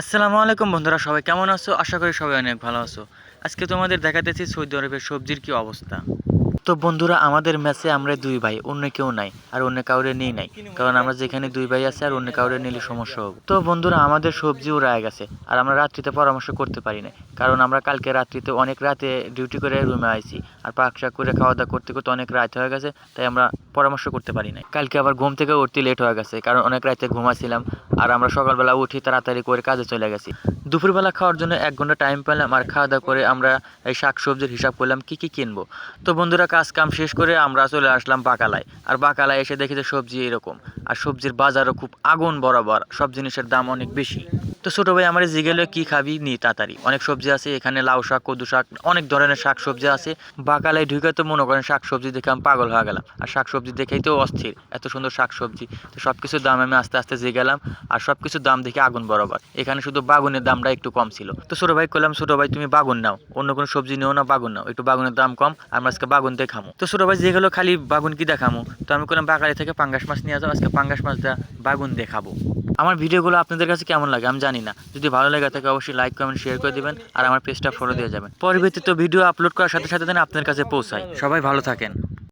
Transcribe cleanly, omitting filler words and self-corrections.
আসসালামু আলাইকুম বন্ধুরা, সবাই কেমন আছো? আশা করি সবাই অনেক ভালো আছো। আজকে তোমাদের দেখাতেছি সৌদি আরবের সবজির কি অবস্থা। তো বন্ধুরা, আমাদের ম্যাচে আমরা দুই ভাই, অন্য কেউ নাই আর অন্য কাউরে নেই নাই, কারণ আমরা যেখানে দুই ভাই আছে আর অন্য কাউরে নিলে সমস্যা হবে। তো বন্ধুরা, আমাদের সবজি উড়ায় গেছে আর আমরা রাত্রিতে পরামর্শ করতে পারি না, কারণ আমরা কালকে রাত্রিতে অনেক রাতে ডিউটি করে রুমে আইছি আর পাক শাক করে খাওয়া দাওয়া করতে করতে অনেক রাত হয়ে গেছে, তাই আমরা পরামর্শ করতে পারি না। কালকে আবার ঘুম থেকে উঠতে লেট হয়ে গেছে, কারণ অনেক রাতে ঘুমাছিলাম আর আমরা সকালবেলা উঠি তাড়াতাড়ি করে কাজে চলে গেছি। দুপুরবেলা খাওয়ার জন্য 1 ঘন্টা টাইম পেলাম আর খাওয়া দাওয়া করে আমরা এই শাক সবজির হিসাব করলাম কি কি কিনবো। তো বন্ধুরা, কাজ কাম শেষ করে আমরা চলে আসলাম বাকালায়। আর বাকালায় এসে দেখি যে সবজি এরকম, আর সবজির বাজারও খুব আগুন বরাবর, সব জিনিসের দাম অনেক বেশি। তো ছোটো ভাই আমার জিগেলে কি খাবি নি তাড়াতাড়ি, অনেক সবজি আছে এখানে, লাউ শাক, কদু শাক, অনেক ধরনের শাক সবজি আছে। বাকালায় ঢুকে তো মনে করেন শাক সবজি দেখে আমি পাগল হয়ে গেলাম, আর শাক সবজি দেখেই তো অস্থির, এত সুন্দর শাক সবজি। তো সব কিছুর দাম আমি আস্তে আস্তে জিগেলাম, আর সব কিছুর দাম দেখে আগুন বরাবর। এখানে শুধু বাগুনের দামটা একটু কম ছিল। তো ছোটো ভাই করলাম, ছোটো ভাই তুমি বাগুন নাও, অন্য কোনো সবজি নিও না, বাগুন নাও, একটু বাগুনের দাম কম, আমরা আজকে বাগুন দেখামো। তো ছোটো ভাই যেগুলো খালি বাগুন কি দেখামো, তো আমি করলাম বাকালি থেকে পাঙ্গাস মাছ নিয়ে যাও, আজকে পাঙ্গাস মাছ দেওয়া বাগুন দেখাবো। আমার ভিডিওগুলো আপনাদের কাছে কেমন লাগে আমি জানি না, যদি ভালো লাগে থাকে অবশ্যই লাইক কমেন্ট শেয়ার করে দিবেন আর আমার পেজটা ফলো দিয়ে যাবেন। পরবর্তীতে ভিডিও আপলোড করার সাথে সাথে যেন আপনার কাছে পৌঁছায়। সবাই ভালো থাকেন।